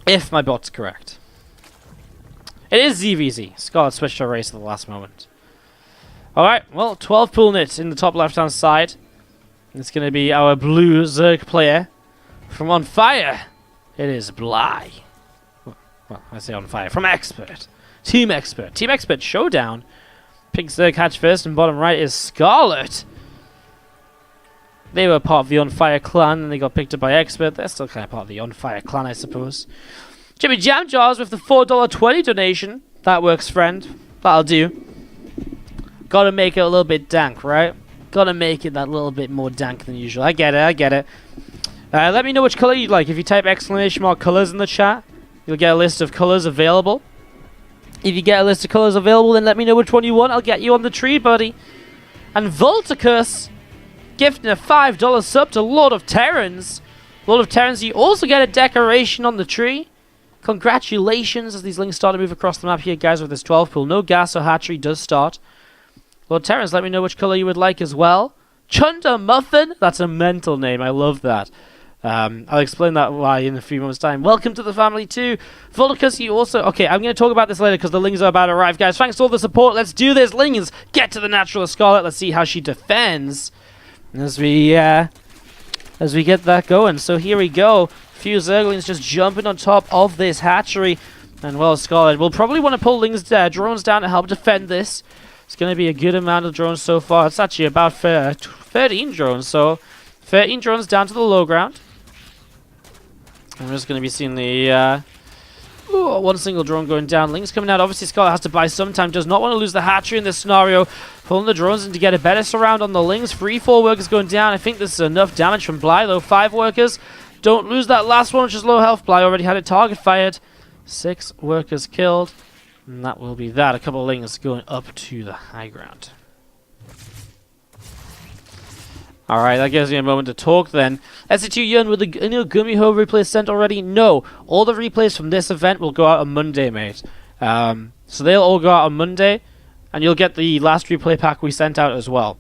If my bot's correct. It is ZvZ. Scarlett switched her race at the last moment. Alright, well, 12 pool nits in the top left-hand side. It's going to be our blue Zerg player from On Fire. It is Bly. Well, I say On Fire. From Expert. Team Expert. Team Expert Showdown. Pink Zerg hatch first, and bottom right is Scarlett. They were part of the On Fire clan, and they got picked up by Expert. They're still kind of part of the On Fire clan, I suppose. Jimmy Jam Jars with the $4.20 donation. That works, friend. That'll do. Gotta make it a little bit dank, right? Gotta make it that little bit more dank than usual. I get it. Let me know which color you'd like. If you type ! colors in the chat, you'll get a list of colors available. If you get a list of colors available, then let me know which one you want. I'll get you on the tree, buddy. And Volticus gifting a $5 sub to Lord of Terrans. Lord of Terrans, you also get a decoration on the tree. Congratulations, as these links start to move across the map here, guys, with this 12 pool. No gas or hatchery does start. Lord Terrans, let me know which color you would like as well. Chunder Muffin? That's a mental name. I love that. I'll explain that why in a few moments' time. Welcome to the family too. Volticus, you also... Okay, I'm going to talk about this later because the lings are about to arrive. Guys, thanks for all the support. Let's do this. Lings, get to the natural Scarlett. Let's see how she defends as we get that going. So here we go. A few Zerglings just jumping on top of this hatchery. And well, Scarlett will probably want to pull Lings drones down to help defend this. It's going to be a good amount of drones so far. It's actually about 13 drones. So 13 drones down to the low ground. I'm just going to be seeing the one single drone going down. Lings coming out. Obviously, Scarlett has to buy some time. Does not want to lose the hatchery in this scenario. Pulling the drones in to get a better surround on the Lings. 3-4 workers going down. I think this is enough damage from Bly, though. 5 workers. Don't lose that last one, which is low health. Bly already had a target fired. 6 workers killed. And that will be that. A couple of Lings going up to the high ground. Alright, that gives me a moment to talk then. SC2 Yun, with the Gumiho replays sent already? No. All the replays from this event will go out on Monday, mate. So they'll all go out on Monday, and you'll get the last replay pack we sent out as well.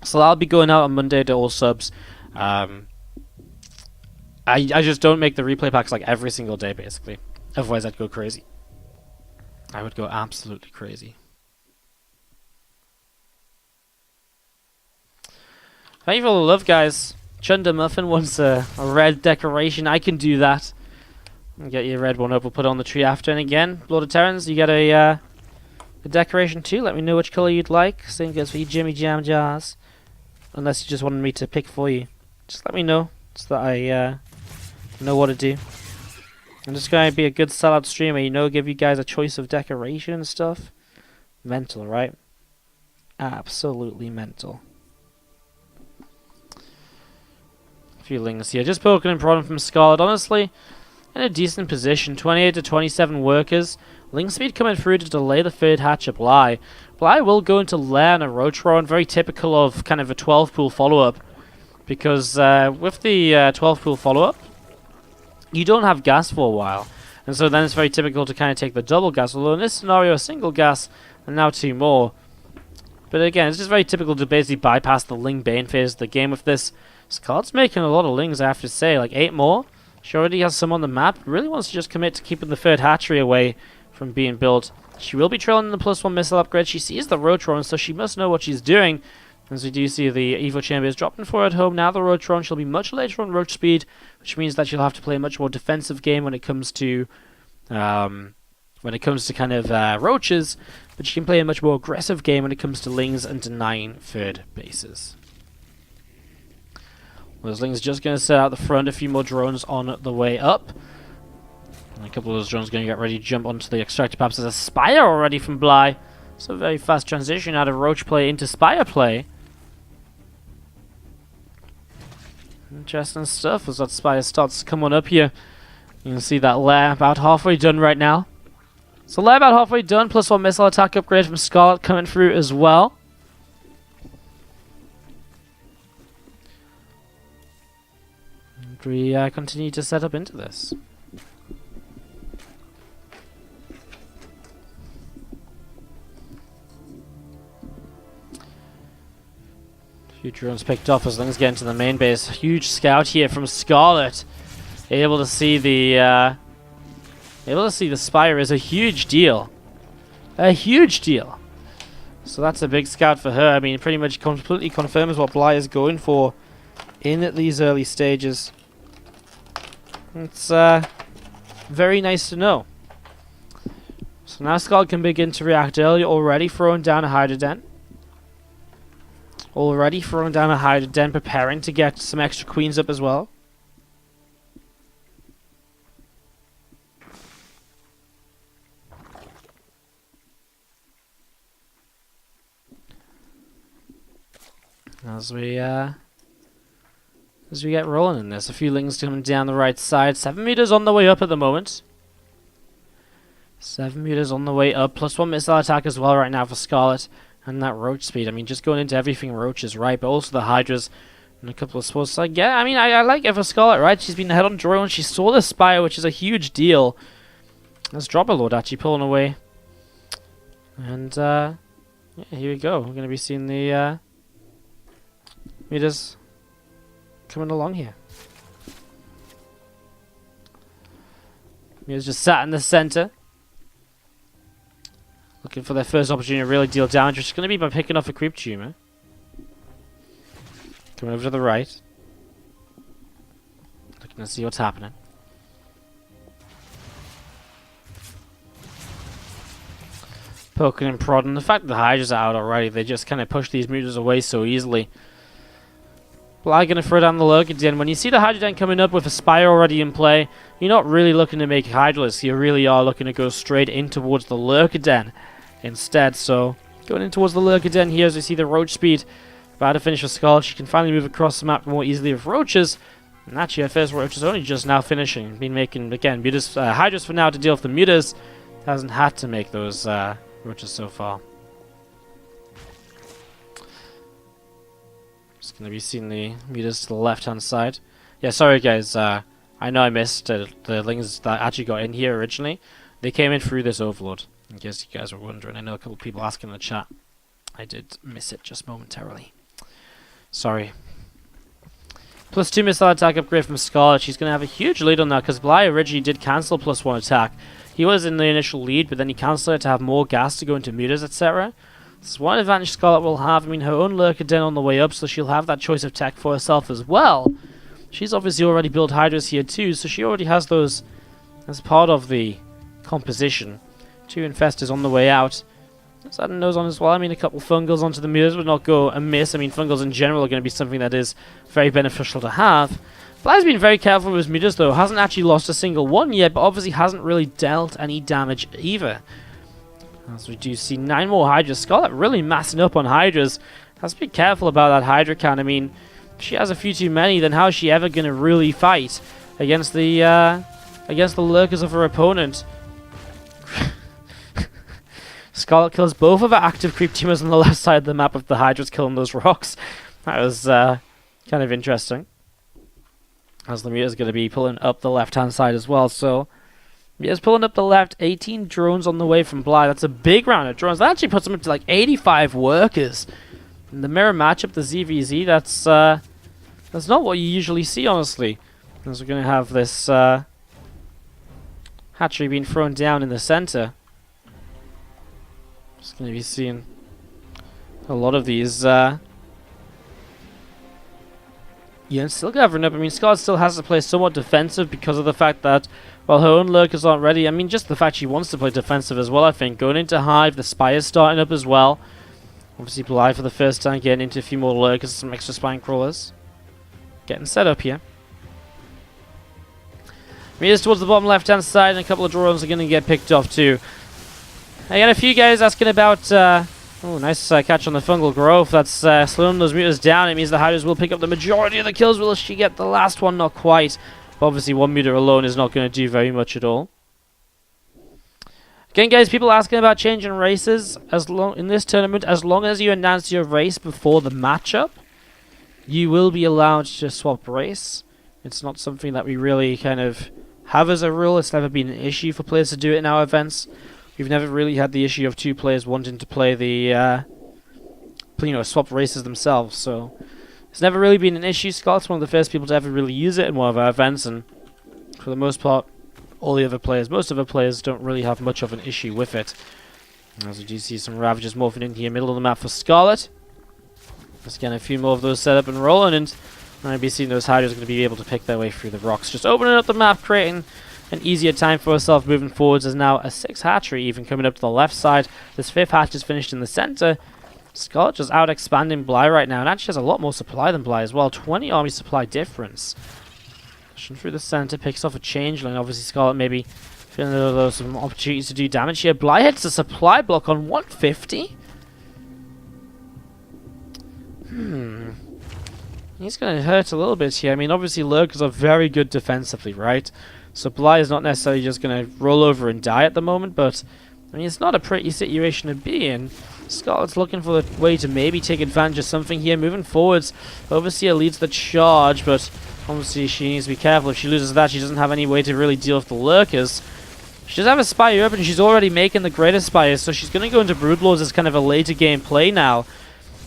So that'll be going out on Monday to all subs. I just don't make the replay packs like every single day, basically. Otherwise I'd go crazy. I would go absolutely crazy. Thank you for all the love, guys. Chunder Muffin wants a red decoration. I can do that. I'll get you a red one up. We'll put it on the tree after. And again, Lord of Terrans, you get a decoration too. Let me know which color you'd like. Same goes for you, Jimmy Jam Jars. Unless you just wanted me to pick for you. Just let me know so that I know what to do. I'm just going to be a good sellout streamer, you know, give you guys a choice of decoration and stuff. Mental, right? Absolutely mental. A few Lings here. Just poking and prodding from Scarlett. Honestly, in a decent position. 28 to 27 workers. Ling speed coming through to delay the third hatch at Bly. Bly will go into lair and a Roachron. Very typical of kind of a 12 pool follow-up. Because with the 12 pool follow-up, you don't have gas for a while. And so then it's very typical to kind of take the double gas. Although in this scenario, a single gas and now 2 more. But again, it's just very typical to basically bypass the Ling Bane phase of the game with this. Scarlett's making a lot of Lings, I have to say. Like 8 more. She already has some on the map. Really wants to just commit to keeping the third hatchery away from being built. She will be trailing the +1 missile upgrade. She sees the Roachron, so she must know what she's doing. As we do see the Evo Chamber is dropping forward home. Now the Roachron, she'll be much later on Roach speed, which means that she'll have to play a much more defensive game when it comes to kind of Roaches, but she can play a much more aggressive game when it comes to Lings and denying third bases. Those Lings just going to set out the front, a few more drones on the way up. And a couple of those drones going to get ready to jump onto the extractor. Perhaps there's a Spire already from Bly. So a very fast transition out of Roach play into Spire play. Interesting stuff as that Spire starts to come on up here. You can see that lair about halfway done right now. So lair about halfway done, +1 missile attack upgrade from Scarlett coming through as well. And we continue to set up into this. Few drones picked off as long as getting to the main base. Huge scout here from Scarlett. Able to see the able to see the Spire is a huge deal. A huge deal. So that's a big scout for her. I mean, it pretty much completely confirms what Bly is going for in these early stages. It's very nice to know. So now Scarlett can begin to react early, already throwing down a Hydra Den. Already throwing down a Hydra Den, preparing to get some extra queens up as well. As we get rolling in this, a few lings coming down the right side. 7 meters on the way up at the moment. 7 meters on the way up, +1 missile attack as well right now for Scarlett. And that roach speed, I mean, just going into everything roach is right, but also the Hydras and a couple of sports. So yeah, I mean, I like it for Scarlett, right? She's been ahead on drone, she saw the Spire, which is a huge deal. There's Dropper Lord actually pulling away. And yeah, here we go. We're going to be seeing the meters coming along here. Meters just sat in the center, looking for their first opportunity to really deal damage, which is going to be by picking off a creep tumor. Coming over to the right. Looking to see what's happening. Poking and prodding. The fact that the Hydras are out already, they just kind of push these meters away so easily. Bly going to throw down the Lurker Den. When you see the Hydra Den coming up with a Spire already in play, you're not really looking to make Hydralisk. You really are looking to go straight in towards the Lurker Den instead. So, going in towards the Lurker Den here as we see the Roach speed about to finish with Scarlett. She can finally move across the map more easily with Roaches. And actually, her first Roach is only just now finishing. Been making, again, mutas, Hydras for now to deal with the mutas. Hasn't had to make those Roaches so far. Just going to be seeing the meters to the left-hand side. Yeah, sorry guys, I know I missed the links that actually got in here originally. They came in through this Overlord, in case you guys were wondering. I know a couple of people asking in the chat. I did miss it just momentarily. Sorry. +2 missile attack upgrade from Scarlett. She's going to have a huge lead on that, because Bly originally did cancel +1 attack. He was in the initial lead, but then he cancelled it to have more gas to go into meters, etc. This is one advantage Scarlett will have. I mean, her own Lurker Den on the way up, so she'll have that choice of tech for herself as well. She's obviously already built Hydras here too, so she already has those as part of the composition. 2 Infestors on the way out. Let's add those on as well. I mean, a couple Fungals onto the meters would not go amiss. I mean, Fungals in general are going to be something that is very beneficial to have. Bly's been very careful with his meters though. Hasn't actually lost a single one yet, but obviously hasn't really dealt any damage either. As we do see 9 more Hydras. Scarlett really massing up on Hydras. Has to be careful about that Hydra count. I mean, if she has a few too many, then how is she ever going to really fight against the lurkers of her opponent? Scarlett kills both of her active creep teamers on the left side of the map with the Hydras killing those rocks. That was kind of interesting. As the meter's going to be pulling up the left-hand side as well, so... Meter's pulling up the left, 18 drones on the way from Bly. That's a big round of drones. That actually puts them up to like 85 workers. In the mirror matchup, the ZvZ, that's not what you usually see, honestly. As we're going to have this hatchery being thrown down in the center. Just going to be seeing a lot of these units still gathering up. I mean, Scarlett still has to play somewhat defensive because of the fact that, well, her own lurkers aren't ready. I mean, just the fact she wants to play defensive as well, I think. Going into Hive, the Spire's starting up as well. Obviously, Bly for the first time, getting into a few more lurkers, some extra spine crawlers. Getting set up here. Meters towards the bottom left-hand side, and a couple of drones are going to get picked off too. I got a few guys asking about... oh, nice catch on the fungal growth. That's slowing those meters down. It means the Hydras will pick up the majority of the kills. Will she get the last one? Not quite. But obviously, 1 meter alone is not going to do very much at all. Again, guys, people asking about changing races in this tournament. As long as you announce your race before the matchup, you will be allowed to swap race. It's not something that we really kind of have as a rule. It's never been an issue for players to do it in our events. We've never really had the issue of 2 players wanting to play the, swap races themselves. So it's never really been an issue. Scarlett's one of the first people to ever really use it in one of our events, and for the most part, all the other players. Most other players don't really have much of an issue with it. As we do see some Ravagers morphing in here, middle of the map for Scarlett. Just getting a few more of those set up and rolling, and I'll be seeing those Hydras going to be able to pick their way through the rocks. Just opening up the map, creating an easier time for herself moving forwards. There's now a 6th hatchery even coming up to the left side. This 5th hatch is finished in the center. Scarlett just out expanding Bly right now, and actually has a lot more supply than Bly as well. 20 army supply difference. Pushing through the center, picks off a changeling. Obviously Scarlett maybe feeling there's some opportunities to do damage here. Bly hits a supply block on 150. He's going to hurt a little bit here. I mean, obviously Lurkers are very good defensively, right? So Bly is not necessarily just going to roll over and die at the moment, but I mean, it's not a pretty situation to be in. Scarlett's looking for a way to maybe take advantage of something here. Moving forwards, Overseer leads the charge, but obviously she needs to be careful. If she loses that, she doesn't have any way to really deal with the Lurkers. She does have a Spire up, and she's already making the greater Spires, so she's going to go into Broodlords as kind of a later game play now.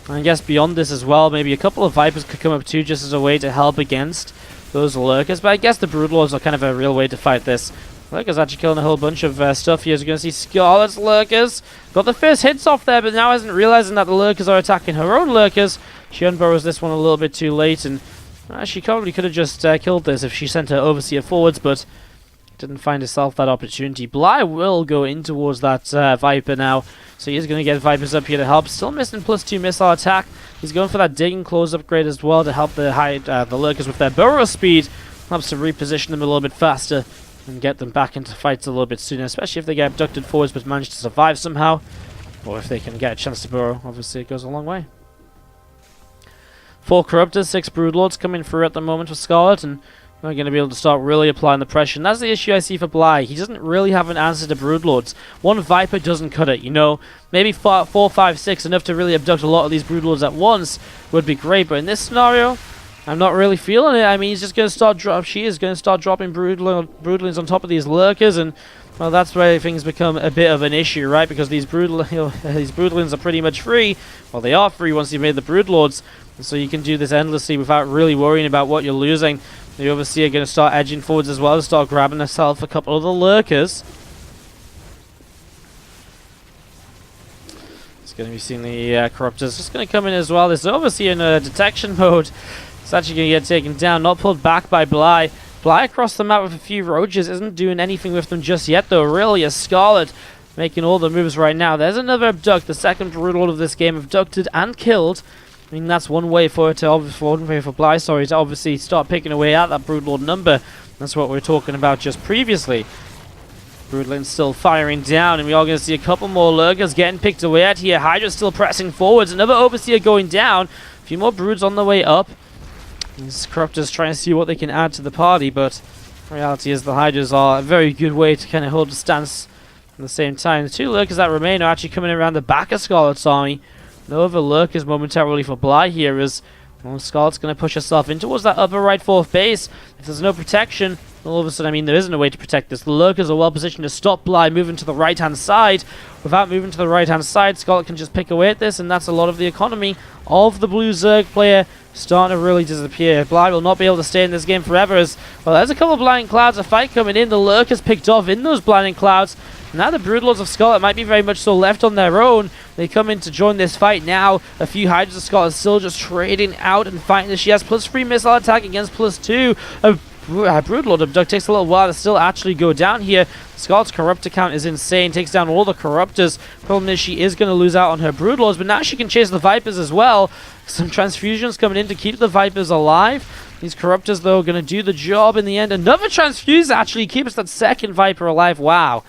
And I guess beyond this as well, maybe a couple of Vipers could come up too, just as a way to help against those Lurkers. But I guess the Broodlords are kind of a real way to fight this. Lurkers actually killing a whole bunch of stuff here. As you're going to see Scarlett's Lurkers. Got the first hits off there, but now isn't realizing that the Lurkers are attacking her own Lurkers. She unburrows this one a little bit too late, and she probably could have just killed this if she sent her Overseer forwards, but didn't find herself that opportunity. Bly will go in towards that Viper now, so he's going to get Vipers up here to help. Still missing +2 missile attack. He's going for that Digging Claws upgrade as well to help the Lurkers with their burrow speed. Helps to reposition them a little bit faster and get them back into fights a little bit sooner, especially if they get abducted forwards but manage to survive somehow, or if they can get a chance to burrow. Obviously it goes a long way. 4 Corruptors, 6 Broodlords coming through at the moment for Scarlett, and we're going to be able to start really applying the pressure. And that's the issue I see for Bly. He doesn't really have an answer to Broodlords. One Viper doesn't cut it, you know. Maybe 4, 5, 6, enough to really abduct a lot of these Broodlords at once would be great. But in this scenario, I'm not really feeling it. I mean, he's just going to start she is going to start dropping Broodlings on top of these Lurkers, and well, that's where things become a bit of an issue, right? Because these Broodlings are pretty much free. Well, they are free once you've made the Broodlords, and so you can do this endlessly without really worrying about what you're losing. The Overseer going to start edging forwards as well, to start grabbing herself a couple of the Lurkers. It's going to be seeing the Corruptors just going to come in as well. This Overseer in detection mode. It's actually going to get taken down, not pulled back by Bly. Bly across the map with a few Roaches isn't doing anything with them just yet, though. Really, as Scarlett making all the moves right now. There's another Abduct, the second Broodlord of this game, abducted and killed. I mean, that's one way for Bly, to obviously start picking away at that Broodlord number. That's what we were talking about just previously. Broodling's still firing down, and we are going to see a couple more Lurkers getting picked away at here. Hydra's still pressing forwards. Another Overseer going down. A few more Broods on the way up. These Corruptors trying to see what they can add to the party, but the reality is the Hydras are a very good way to kind of hold a stance at the same time. The 2 Lurkers that remain are actually coming around the back of Scarlett's army. No other Lurkers momentarily for Bly here, as well, Scarlett's going to push herself in towards that upper right 4th base. If there's no protection, all of a sudden, I mean, there isn't a way to protect this. The Lurkers are well positioned to stop Bly moving to the right-hand side. Without moving to the right-hand side, Scarlett can just pick away at this, and that's a lot of the economy of the blue Zerg player starting to really disappear. Bly will not be able to stay in this game forever, as well, there's a couple of blinding clouds, a fight coming in. The Lurkers picked off in those blinding clouds. Now the Broodlords of Scarlett might be very much so left on their own. They come in to join this fight now. A few Hydras of Scarlett still just trading out and fighting. She has +3 missile attack against +2. Broodlord Abduct takes a little while to still actually go down here. Scarlett's Corruptor count is insane. Takes down all the Corruptors. Problem is she is going to lose out on her Broodlords, but now she can chase the Vipers as well. Some transfusions coming in to keep the Vipers alive. These Corruptors, though, are going to do the job in the end. Another transfuse actually keeps that second Viper alive. Wow.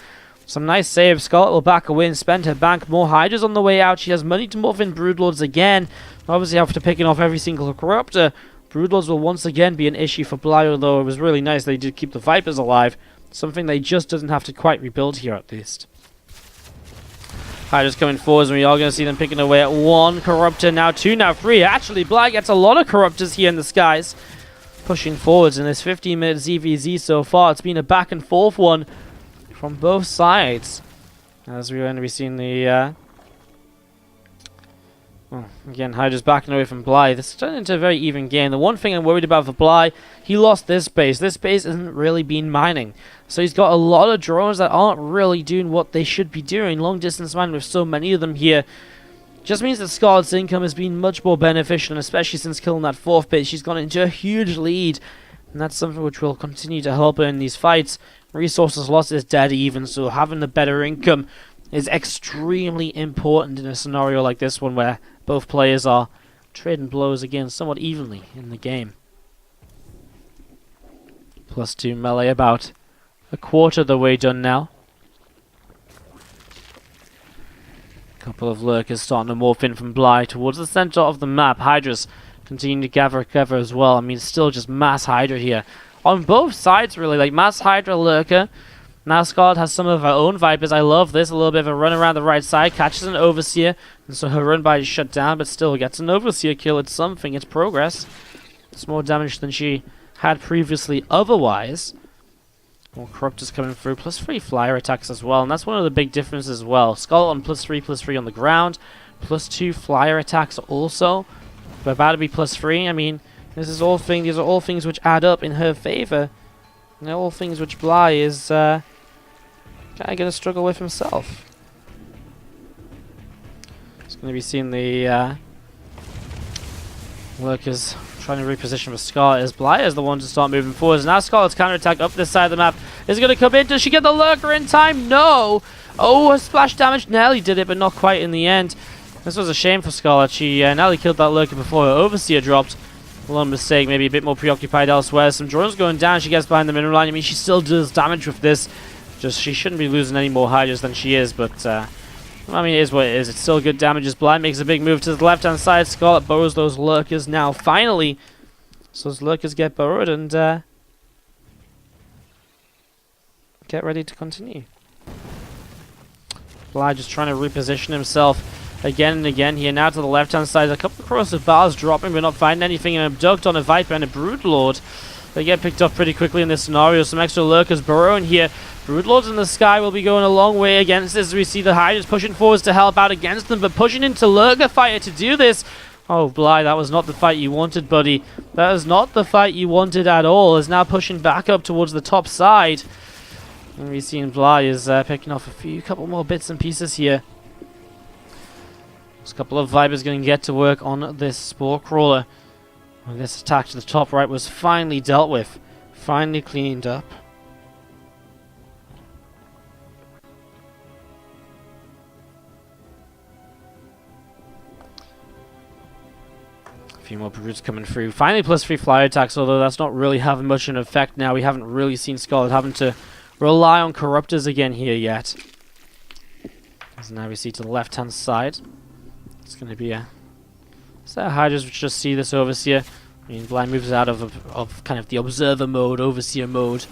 Some nice saves. Scarlett will back away and spend her bank. More Hydras on the way out. She has money to morph in Broodlords again. Obviously, after picking off every single Corruptor, Broodlords will once again be an issue for Bly, although it was really nice they did keep the Vipers alive. Something they just doesn't have to quite rebuild here, at least. Hydras coming forwards, and we are going to see them picking away at 1 Corruptor, now 2, now 3. Actually, Bly gets a lot of Corruptors here in the skies. Pushing forwards in this 15-minute ZvZ so far. It's been a back and forth one from both sides, as we're going to be seeing the Well, again, Hydra's backing away from Bly. This is turning into a very even game. The one thing I'm worried about for Bly, he lost this base. This base isn't really been mining. So he's got a lot of drones that aren't really doing what they should be doing. Long distance mining with so many of them here just means that Scarlett's income has been much more beneficial, and especially since killing that 4th base, she's gone into a huge lead. And that's something which will continue to help her in these fights. Resources lost is dead even, so having a better income is extremely important in a scenario like this one where both players are trading blows again somewhat evenly in the game. +2 melee, about a quarter of the way done now. Couple of lurkers starting to morph in from Bly towards the center of the map. Hydra's continuing to gather cover as well. I mean, it's still just mass Hydra here. On both sides, really, like mass Hydra, lurker. Now Scarlett has some of her own Vipers. I love this. A little bit of a run around the right side. Catches an Overseer. And so her run by is shut down, but still gets an Overseer kill. It's something. It's progress. It's more damage than she had previously otherwise. More Corruptors coming through. +3 flyer attacks as well. And that's one of the big differences as well. Scarlett on +3/+3 on the ground. +2 flyer attacks also. But about to be +3. I mean, these are all things which add up in her favor. And they're all things which Bly is kind of going to struggle with himself. It's going to be seeing the lurkers trying to reposition for Scarlett, as Bly is the one to start moving forwards. Now Scarlett's counterattack up this side of the map is going to come in. Does she get the lurker in time? No! Oh, her splash damage nearly did it, but not quite in the end. This was a shame for Scarlett. She nearly killed that lurker before her Overseer dropped. A little mistake, maybe a bit more preoccupied elsewhere. Some drones going down. She gets behind the mineral line. I mean, she still does damage with this. Just she shouldn't be losing any more Hydras than she is, but I mean, it is what it is. It's still good damage as Bly makes a big move to the left-hand side. Scarlett burrows those lurkers now, finally. So those lurkers get burrowed and get ready to continue. Bly just trying to reposition himself again and again here. Now to the left-hand side. A couple of corrosive bars dropping, but not finding anything. An Abduct on a Viper and a Broodlord. They get picked up pretty quickly in this scenario. Some extra lurkers burrowing here. Broodlords in the sky will be going a long way against this. We see the Hydras pushing forwards to help out against them, but pushing into lurker fire to do this. Oh, Bly, that was not the fight you wanted, buddy. That is not the fight you wanted at all. Is now pushing back up towards the top side. And we've seen Bly is picking off couple more bits and pieces here. There's a couple of Vipers going to get to work on this Spore Crawler. Well, this attack to the top right was finally dealt with. Finally cleaned up. A few more brutes coming through. Finally +3 flyer attacks, although that's not really having much of an effect now. We haven't really seen Scarlett having to rely on Corruptors again here yet. As now we see to the left-hand side. It's going to be a set of Hydras which just see this Overseer. I mean, Bly moves out of kind of the Observer mode, Overseer mode.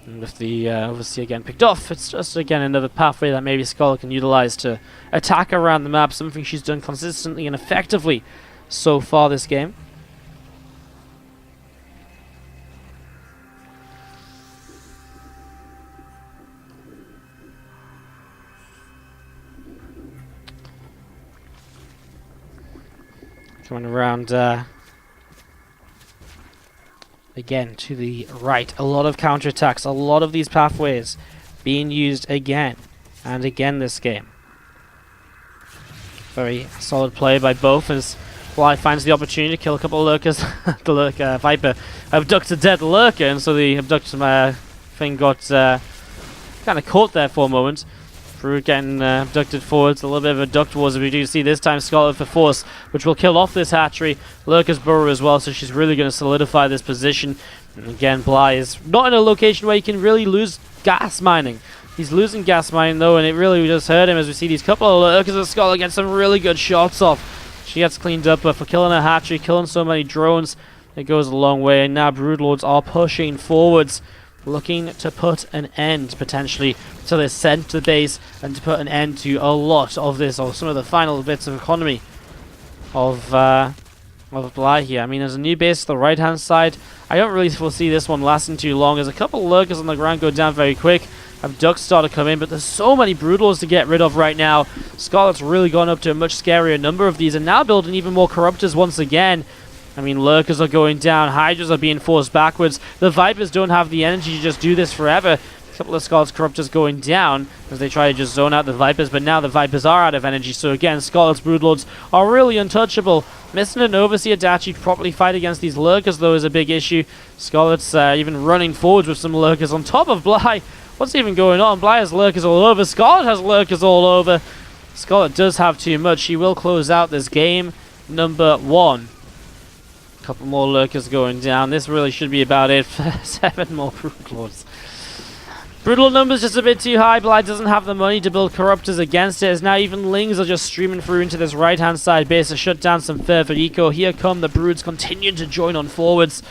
And with the Overseer again picked off, it's just again another pathway that maybe Scarlett can utilize to attack around the map. Something she's done consistently and effectively so far this game. Coming around again to the right. A lot of counterattacks, a lot of these pathways being used again and again this game. Very solid play by both as Bly finds the opportunity to kill a couple of lurkers. The lurker Viper abducted a dead lurker, and so the abduction thing got kind of caught there for a moment. Brood getting abducted forwards, a little bit of a duct wars as we do see this time. Scarlett for force, which will kill off this hatchery. Lurker's burrow as well, so she's really going to solidify this position. And again, Bly is not in a location where he can really lose gas mining. He's losing gas mining though, and it really just hurt him as we see these couple of lurkers and Scarlett get some really good shots off. She gets cleaned up, but for killing a hatchery, killing so many drones, it goes a long way. And now Broodlords are pushing forwards, looking to put an end potentially to this center base and to put an end to a lot of this, or some of the final bits of economy of Bly here. I mean, there's a new base to the right hand side. I don't really foresee this one lasting too long as a couple of lurkers on the ground go down very quick. have ducks start to come in, but there's so many brutals to get rid of right now. Scarlett's really gone up to a much scarier number of these, and now building even more corruptors once again. I mean, lurkers are going down, hydras are being forced backwards. The vipers don't have the energy to just do this forever. A couple of Scarlett's corruptors going down as they try to just zone out the vipers, but now the vipers are out of energy, so again, Scarlett's broodlords are really untouchable. Missing an overseer to actually properly fight against these lurkers, though, is a big issue. Scarlett's even running forwards with some lurkers on top of Bly. What's even going on? Bly has lurkers all over. Scarlett has lurkers all over. Scarlett does have too much. She will close out this game. Number 1. A couple more lurkers going down. This really should be about it for 7 more broodlords. Brutal numbers just a bit too high. Bly doesn't have the money to build corruptors against it, as now even lings are just streaming through into this right-hand side base to shut down some further eco. Here come the broods continuing to join on forwards.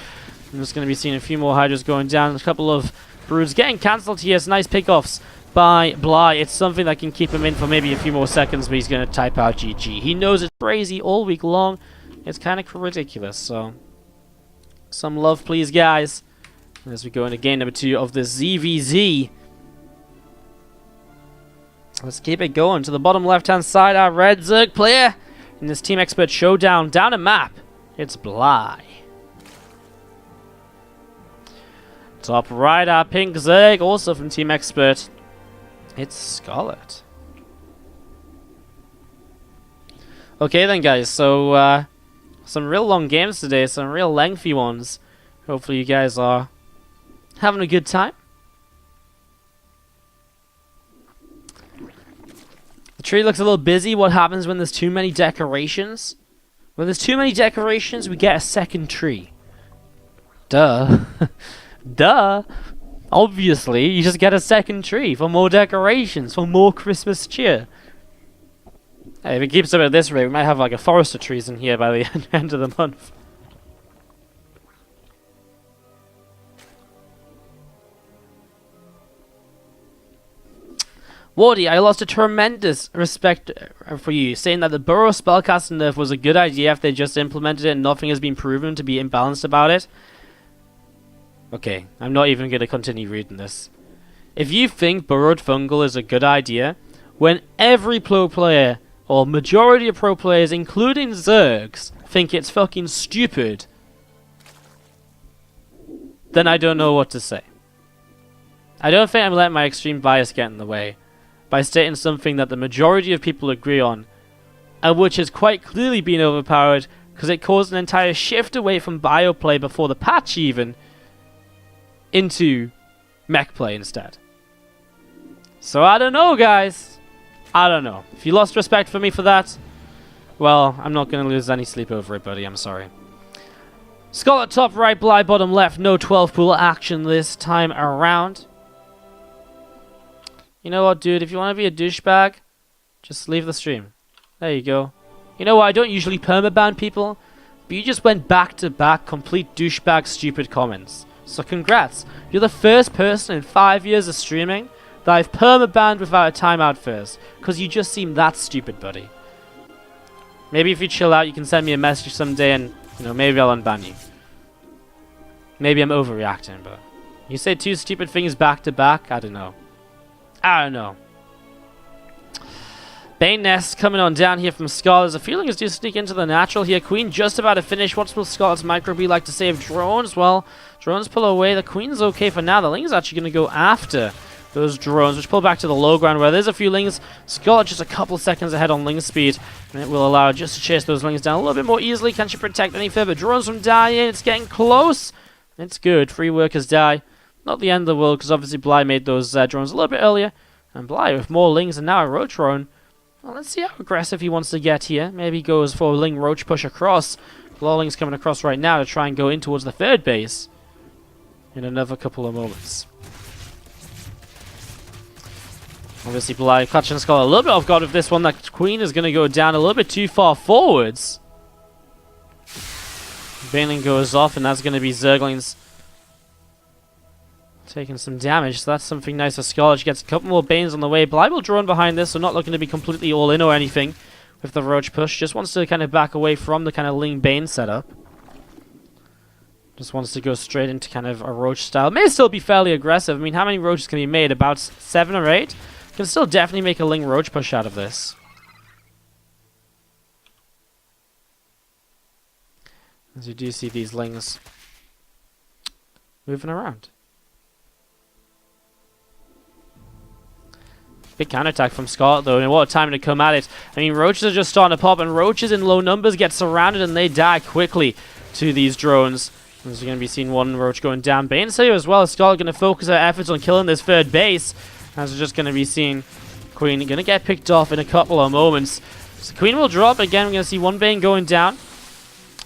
I'm just going to be seeing a few more hydras going down. A couple of broods getting cancelled here. It's nice pickoffs by Bly. It's something that can keep him in for maybe a few more seconds, but he's going to type out GG. He knows it's crazy all week long. It's kind of ridiculous, so some love, please, guys. As we go into game number 2 of the ZvZ. Let's keep it going. To the bottom left-hand side, our red Zerg player in this Team Expert showdown. Down a map, it's Bly. Top right, our pink Zerg, also from Team Expert. It's Scarlett. Okay then, guys, so some real long games today, some real lengthy ones. Hopefully you guys are having a good time. The tree looks a little busy. What happens when there's too many decorations? When there's too many decorations, we get a second tree. Duh. Duh. Obviously, you just get a second tree for more decorations, for more Christmas cheer. Hey, if it keeps up at this rate, we might have like a forest of trees in here by the end of the month. Wardy, I lost a tremendous respect for you, saying that the Burrow spellcasting nerf was a good idea if they just implemented it and nothing has been proven to be imbalanced about it. Okay, I'm not even going to continue reading this. If you think Burrowed Fungal is a good idea, when every pro player, or majority of pro players, including Zergs, think it's fucking stupid, then I don't know what to say. I don't think I'm letting my extreme bias get in the way by stating something that the majority of people agree on, and which has quite clearly been overpowered because it caused an entire shift away from bio play before the patch even, into mech play instead. So I don't know, guys. I don't know. If you lost respect for me for that, well, I'm not going to lose any sleep over it, buddy. I'm sorry. Scarlett top right, Bly bottom left. No 12 pool action this time around. You know what, dude? If you want to be a douchebag, just leave the stream. There you go. You know what? I don't usually permaban people, but you just went back-to-back complete douchebag stupid comments. So congrats. You're the first person in 5 years of streaming that I've permabanned without a timeout first, because you just seem that stupid, buddy. Maybe if you chill out, you can send me a message someday and, you know, maybe I'll unban you. Maybe I'm overreacting, but you say 2 stupid things back-to-back? I don't know. I don't know. Bane Nest coming on down here from Scarlett. The feeling is to sneak into the natural here. Queen just about to finish. What will Scarlett's micro be like to save drones? Well, drones pull away. The Queen's okay for now. The Ling's actually going to go after those drones, which pull back to the low ground where there's a few Lings. Scarlett just a couple seconds ahead on Ling speed, and it will allow her just to chase those Lings down a little bit more easily. Can she protect any further drones from dying? It's getting close. It's good. 3 workers die. Not the end of the world, because obviously Bly made those drones a little bit earlier. And Bly with more Lings and now a Roach drone. Well, let's see how aggressive he wants to get here. Maybe he goes for a Ling Roach push across. Ling's coming across right now to try and go in towards the third base in another couple of moments. Obviously Bly clutching Skull a little bit off guard with this one. That Queen is going to go down a little bit too far forwards. Baneling goes off, and that's going to be Zerglings taking some damage, so that's something nice for Scarlett. She gets a couple more Banes on the way. Bly will drone behind this, so not looking to be completely all in or anything with the Roach push. Just wants to kind of back away from the kind of Ling Bane setup. Just wants to go straight into kind of a roach style. May still be fairly aggressive. I mean, how many roaches can be made? About 7 or 8? Can still definitely make a Ling roach push out of this. As you do see these Lings moving around. Big counterattack from Scarlett though, and what a time to come at it. I mean, roaches are just starting to pop, and roaches in low numbers get surrounded and they die quickly to these drones. As you're going to be seeing one roach going down. Bane's here as well. Scarlett going to focus her efforts on killing this third base. As we're just going to be seeing Queen going to get picked off in a couple of moments. So Queen will drop. Again, we're going to see one Bane going down.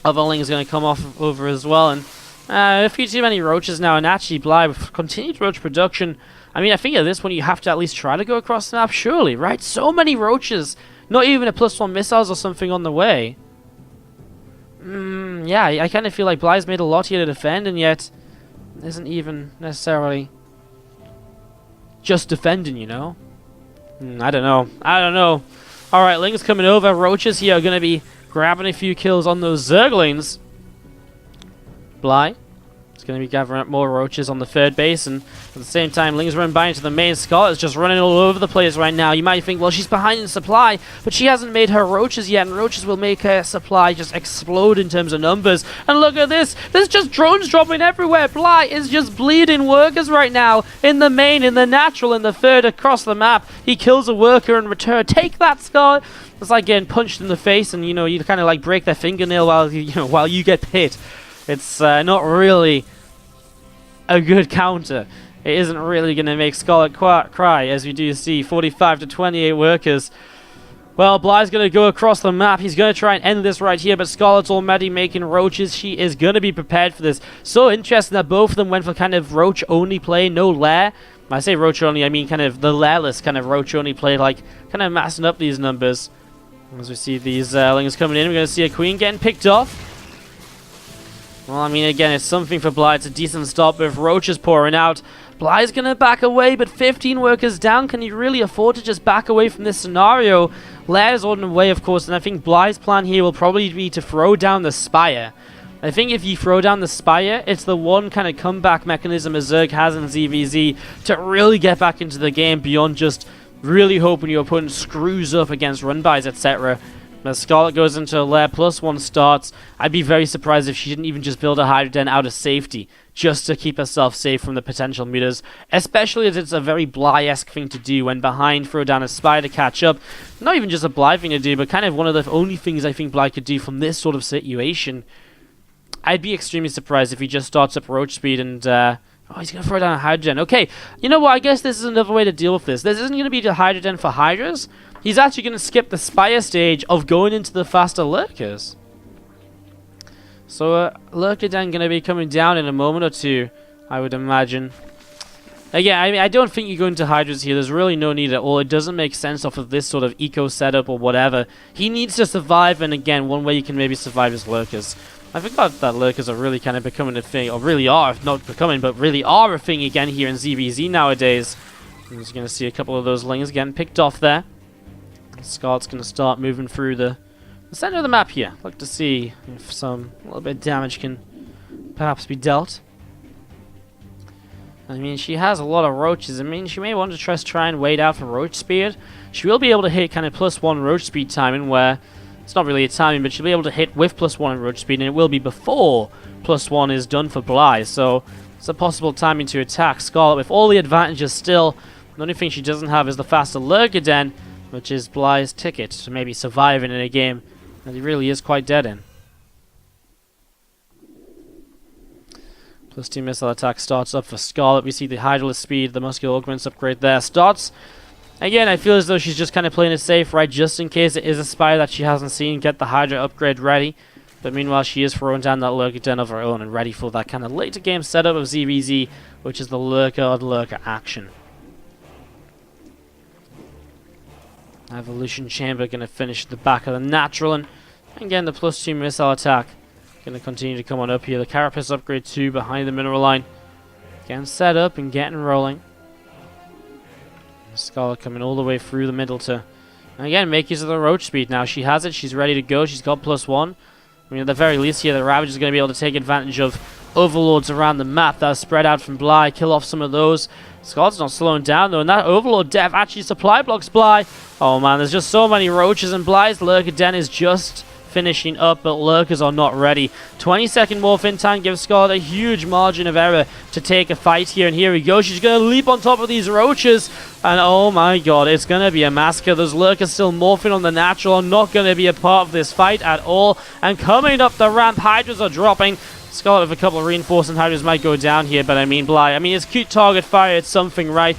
Other Ling is going to come off over as well. And a few too many roaches now. And actually, Bly, with continued roach production, I mean, I think at this point you have to at least try to go across the map, surely, right? So many roaches. Not even a +1 missiles or something on the way. Yeah, I kind of feel like Bly's made a lot here to defend, and yet isn't even necessarily just defending, you know? I don't know. Alright, Ling's coming over. Roaches here are going to be grabbing a few kills on those Zerglings. Bly is going to be gathering up more roaches on the third base, and at the same time, Ling's running by into the main. Scarlett is just running all over the place right now. You might think, well, she's behind in supply, but she hasn't made her roaches yet, and roaches will make her supply just explode in terms of numbers. And look at this. There's just drones dropping everywhere. Bly is just bleeding workers right now in the main, in the natural, in the third, across the map. He kills a worker in return. Take that, Scarlett. It's like getting punched in the face, and, you know, you kind of like break their fingernail while you get hit. It's not really a good counter. It isn't really going to make Scarlett cry, as we do see 45 to 28 workers. Well, Bly's going to go across the map. He's going to try and end this right here, but Scarlett's already making roaches. She is going to be prepared for this. So interesting that both of them went for kind of roach-only play, no lair. When I say roach-only, I mean kind of the lairless kind of roach-only play, like kind of massing up these numbers. As we see these Lings coming in, we're going to see a Queen getting picked off. Well, I mean, again, it's something for Bly. It's a decent stop with roaches pouring out. Bly's going to back away, but 15 workers down. Can he really afford to just back away from this scenario? Lair's on the way, of course, and I think Bly's plan here will probably be to throw down the Spire. I think if you throw down the Spire, it's the one kind of comeback mechanism a Zerg has in ZvZ to really get back into the game beyond just really hoping your opponent screws up against run-bys, etc. As Scarlett goes into a lair, +1 starts. I'd be very surprised if she didn't even just build a Hydra Den out of safety, just to keep herself safe from the potential mutas, especially as it's a very Bly-esque thing to do when behind, throw down a Spire to catch up. Not even just a Bly thing to do, but kind of one of the only things I think Bly could do from this sort of situation. I'd be extremely surprised if he just starts up roach speed and oh, he's going to throw down a Hydra Den. Okay, you know what? I guess this is another way to deal with this. This isn't going to be the Hydra Den for Hydras. He's actually going to skip the Spire stage of going into the faster Lurkers. So, Lurker Den going to be coming down in a moment or two, I would imagine. Again, I mean, I don't think you go into Hydras here. There's really no need at all. It doesn't make sense off of this sort of eco setup or whatever. He needs to survive, and again, one way you can maybe survive is Lurkers. I forgot that Lurkers are really kind of becoming a thing, or really are, not becoming, but really are a thing again here in ZvZ nowadays. I'm just going to see a couple of those Lings getting picked off there. Scarlett's going to start moving through the center of the map here. Look to see if a little bit of damage can perhaps be dealt. I mean, she has a lot of roaches. I mean, she may want to try and wait out for roach speed. She will be able to hit kind of +1 roach speed timing, where it's not really a timing, but she'll be able to hit with +1 in roach speed, and it will be before +1 is done for Bly. So it's a possible timing to attack Scarlett with all the advantages still. The only thing she doesn't have is the faster Lurker Den, which is Bly's ticket to maybe surviving in a game that he really is quite dead in. +2 missile attack starts up for Scarlett. We see the Hydralist speed, the muscular augments upgrade there starts. Again, I feel as though she's just kind of playing it safe, right, just in case it is a Spire that she hasn't seen, get the Hydra upgrade ready. But meanwhile, she is throwing down that Lurker Den of her own and ready for that kind of later game setup of ZvZ, which is the Lurker on Lurker action. Evolution Chamber going to finish the back of the natural, and again the +2 missile attack going to continue to come on up here. The Carapace upgrade 2 behind the mineral line, getting set up and getting rolling. Scarlett coming all the way through the middle to, and again, make use of the roach speed now. She has it, she's ready to go, she's got +1. I mean, at the very least here, the Ravage is going to be able to take advantage of overlords around the map that are spread out from Bly. Kill off some of those. Scarlett's not slowing down though, and that overlord death actually supply blocks Bly. Oh man, there's just so many roaches, and Bly's lurker den is just finishing up, but lurkers are not ready. 20-second morph in time gives Scarlett a huge margin of error to take a fight here, and here we go. She's going to leap on top of these roaches, and oh my god, it's going to be a massacre. Those lurkers still morphing on the natural are not going to be a part of this fight at all, and coming up the ramp, Hydras are dropping. Scarlett with a couple of reinforcing Hydras might go down here, but I mean, Bly, it's cute target fire, it's something, right,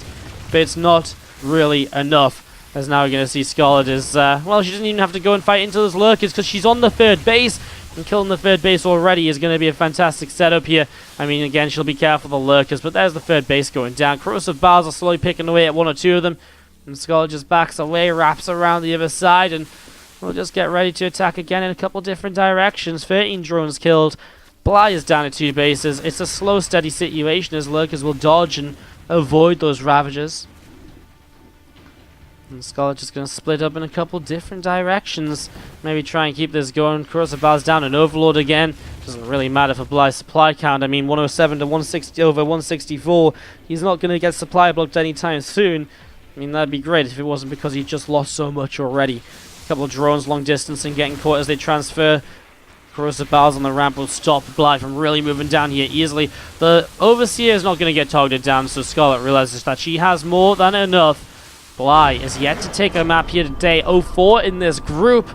but it's not really enough. As now we're going to see Scarlett is, well, she doesn't even have to go and fight into those lurkers because she's on the third base. And killing the third base already is going to be a fantastic setup here. I mean, again, she'll be careful of the lurkers, but there's the third base going down. Corrosive bars are slowly picking away at one or two of them. And Scarlett just backs away, wraps around the other side, and we'll just get ready to attack again in a couple different directions. 13 drones killed. Bly is down at 2 bases. It's a slow, steady situation as lurkers will dodge and avoid those Ravagers. And Scarlett just going to split up in a couple different directions. Maybe try and keep this going. Corrosive bars down and Overlord again. Doesn't really matter for Bly's supply count. I mean, 107 to 160 over 164. He's not going to get supply blocked anytime soon. I mean, that'd be great if it wasn't because he just lost so much already. A couple of drones long distance and getting caught as they transfer. Corrosive bars on the ramp will stop Bly from really moving down here easily. The Overseer is not going to get targeted down, so Scarlett realizes that she has more than enough. Bly is yet to take a map here today. 0-4 in this group.